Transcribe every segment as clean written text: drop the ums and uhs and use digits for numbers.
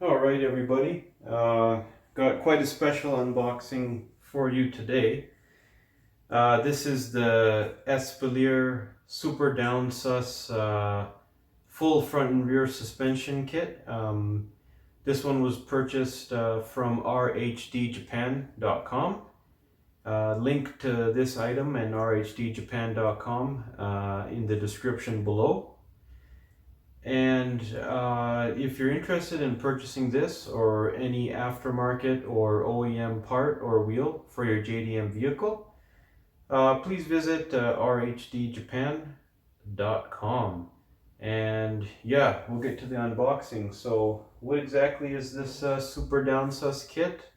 Alright everybody, got quite a special unboxing for you today. This is the Espelir Super DOWNSUS full front and rear suspension kit. This one was purchased from rhdjapan.com. Link to this item and rhdjapan.com in the description below. And if you're interested in purchasing this or any aftermarket or OEM part or wheel for your JDM vehicle, please visit rhdjapan.com. And yeah, we'll get to the unboxing. So what exactly is this Super DOWNSUS kit?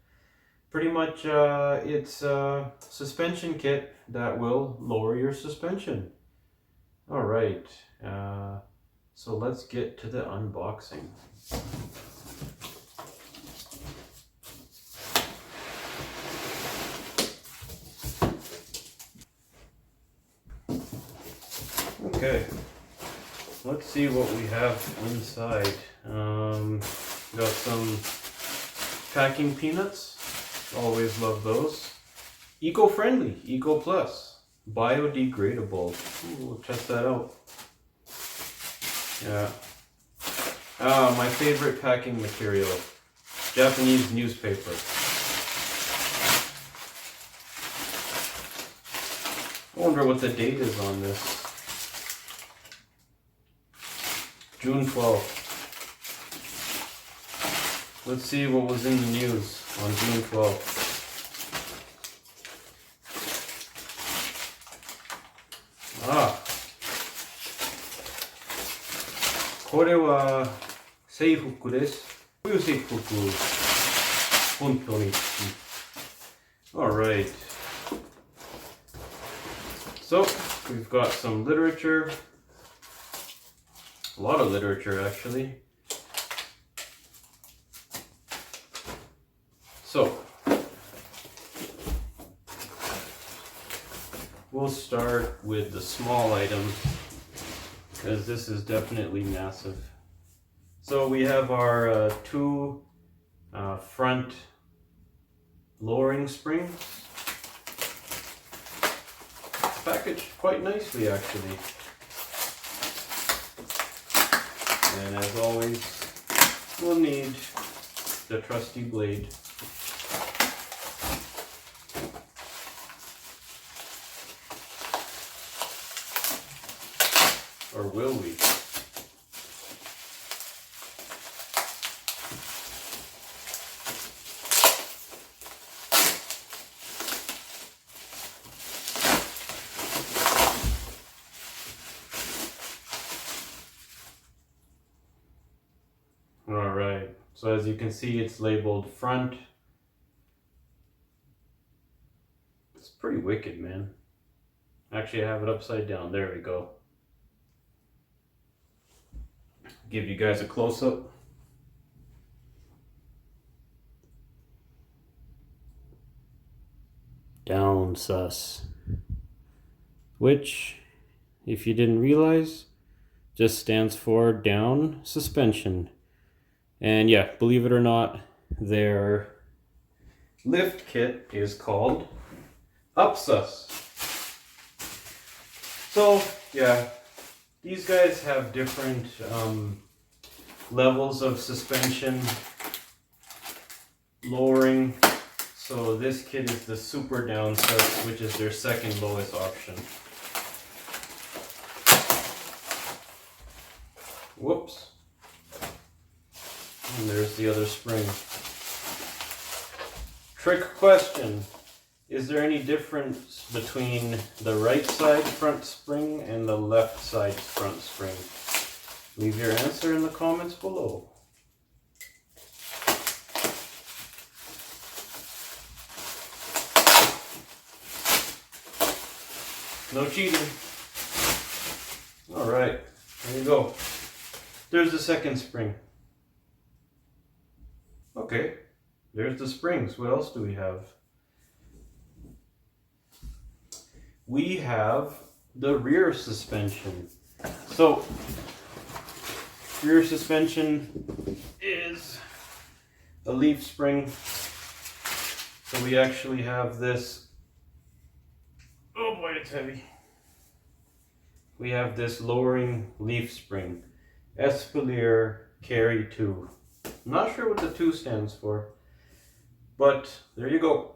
Pretty much it's a suspension kit that will lower your suspension. Alright. So let's get to the unboxing. Okay, let's see what we have inside. Got some packing peanuts, always love those. Eco-friendly, Eco Plus, biodegradable. Ooh, we'll test that out. Yeah. My favorite packing material, Japanese newspaper. I wonder what the date is on this. June 12th. Let's see what was in the news on June 12th. Ah. これは制服です。こういう制服、本当に好き。Alright. So, we've got some literature. A lot of literature, actually. So, we'll start with the small items, because this is definitely massive. So we have our two front lowering springs, packaged quite nicely actually. And as always, we'll need the trusty blade. Or will we? Alright, so as you can see, it's labeled front. It's pretty wicked, man. Actually, I have it upside down. There we go. Give you guys a close-up. DOWNSUS, which, if you didn't realize, just stands for down suspension. And yeah, believe it or not, their lift kit is called UPSUS. So yeah, these guys have different levels of suspension lowering. So this kit is the Super DOWNSUS, which is their second lowest option. Whoops. And there's the other spring. Trick question. Is there any difference between the right side front spring and the left side front spring? Leave your answer in the comments below. No cheating. Alright, there you go. There's the second spring. Okay, there's the springs. What else do we have? We have the rear suspension. So, rear suspension is a leaf spring. So we actually have this, oh boy, it's heavy. We have this lowering leaf spring, Espelir Carry 2. I'm not sure what the 2 stands for, but there you go.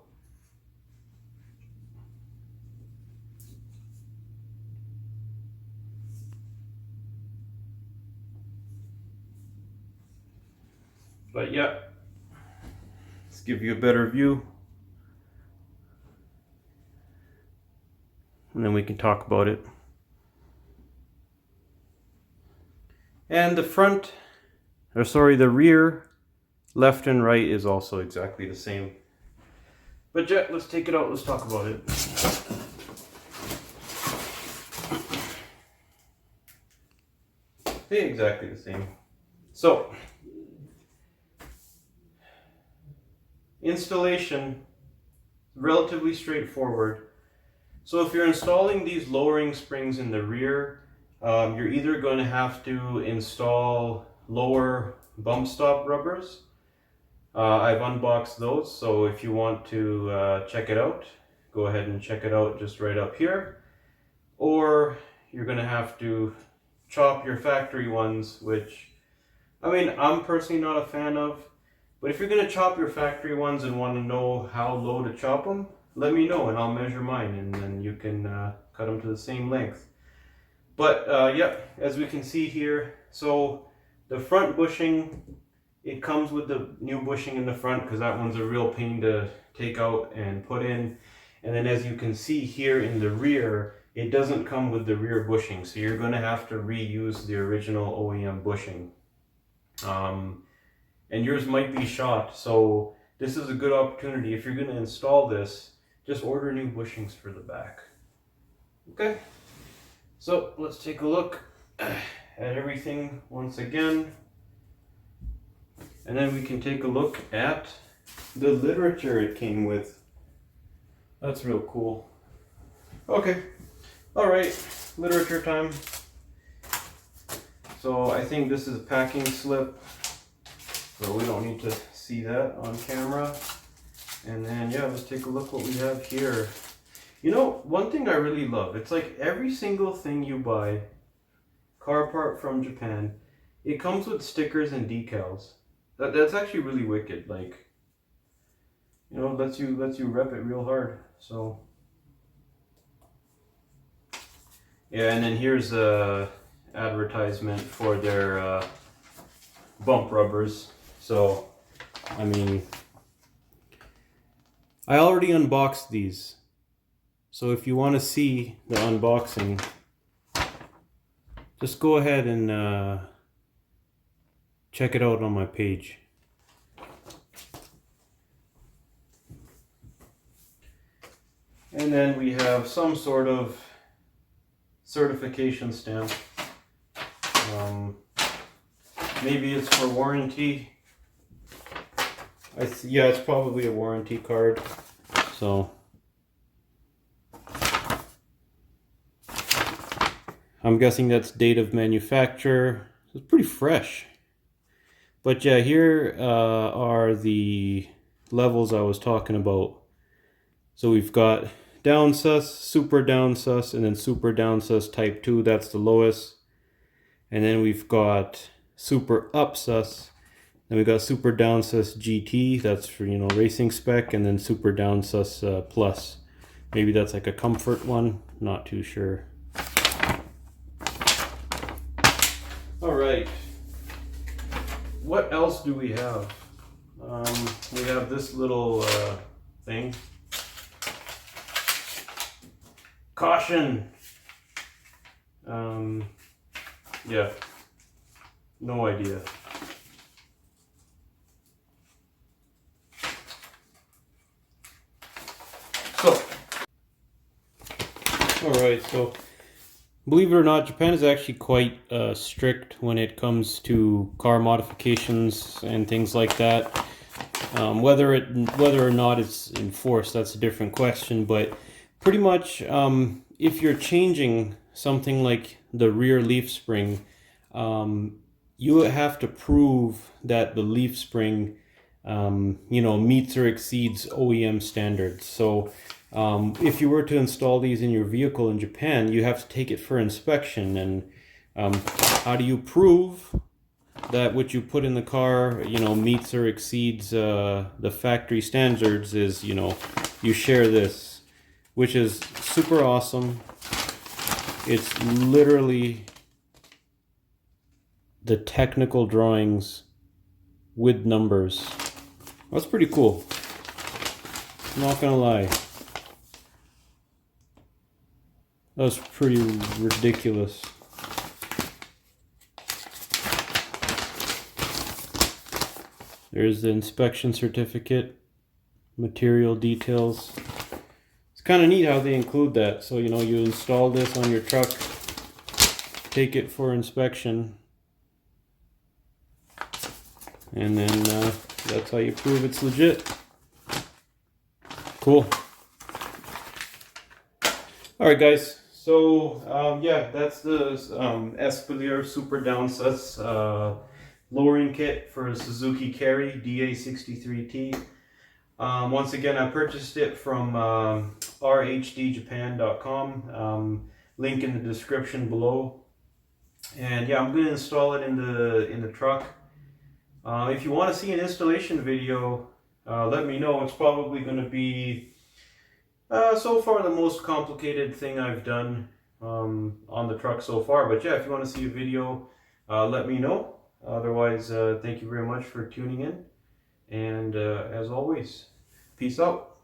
But yeah, let's give you a better view. And then we can talk about it. And the front, or sorry, the rear, left and right is also exactly the same. But yeah, let's take it out, let's talk about it. They're exactly the same. So, installation, relatively straightforward. So if you're installing these lowering springs in the rear, you're either going to have to install lower bump stop rubbers. I've unboxed those, so if you want to check it out, go ahead and check it out just right up here. Or you're going to have to chop your factory ones, which, I mean, I'm personally not a fan of. But if you're going to chop your factory ones and want to know how low to chop them, let me know and I'll measure mine, and then you can cut them to the same length. But yeah, as we can see here, so the front bushing, it comes with the new bushing in the front because that one's a real pain to take out and put in. And then as you can see here in the rear, it doesn't come with the rear bushing, so you're going to have to reuse the original OEM bushing. And yours might be shot, so this is a good opportunity. If you're going to install this, just order new bushings for the back. Okay, so let's take a look at everything once again, and then we can take a look at the literature it came with. That's real cool. Okay, all right, literature time. So I think this is a packing slip, so we don't need to see that on camera. And then yeah, let's take a look what we have here. You know, one thing I really love, it's like every single thing you buy, car part from Japan, it comes with stickers and decals. That's actually really wicked. Like, you know, lets you rep it real hard. So yeah, and then here's a advertisement for their bump rubbers. So I mean, I already unboxed these, so if you want to see the unboxing, just go ahead and check it out on my page. And then we have some sort of certification stamp. Maybe it's for warranty. Yeah, it's probably a warranty card. So I'm guessing that's date of manufacture. It's pretty fresh. But yeah, here are the levels I was talking about. So we've got DOWNSUS, Super DOWNSUS, and then Super DOWNSUS Type 2. That's the lowest. And then we've got Super UPSUS. Then we got Super DOWNSUS GT, that's for, you know, racing spec, and then Super DOWNSUS Plus. Maybe that's like a comfort one, not too sure. All right, what else do we have? We have this little thing. Caution! Yeah, no idea. So, alright, so believe it or not, Japan is actually quite strict when it comes to car modifications and things like that. Whether or not it's enforced, that's a different question, but pretty much if you're changing something like the rear leaf spring, you have to prove that the leaf spring you know, meets or exceeds OEM standards. So if you were to install these in your vehicle in Japan, you have to take it for inspection. And how do you prove that what you put in the car, you know, meets or exceeds the factory standards? Is, you know, you share this, which is super awesome. It's literally the technical drawings with numbers. That's pretty cool. I'm not gonna lie. That's pretty ridiculous. There's the inspection certificate, material details. It's kind of neat how they include that. So, you know, you install this on your truck, take it for inspection, and then that's how you prove it's legit. Cool. Alright guys, so yeah, that's the Espelir Super DOWNSUS lowering kit for a Suzuki Carry DA63T. Once again, I purchased it from rhdjapan.com. Link in the description below. And yeah, I'm going to install it in the truck. If you want to see an installation video, let me know. It's probably going to be so far the most complicated thing I've done on the truck so far. But yeah, if you want to see a video, let me know. Otherwise, thank you very much for tuning in. And as always, peace out.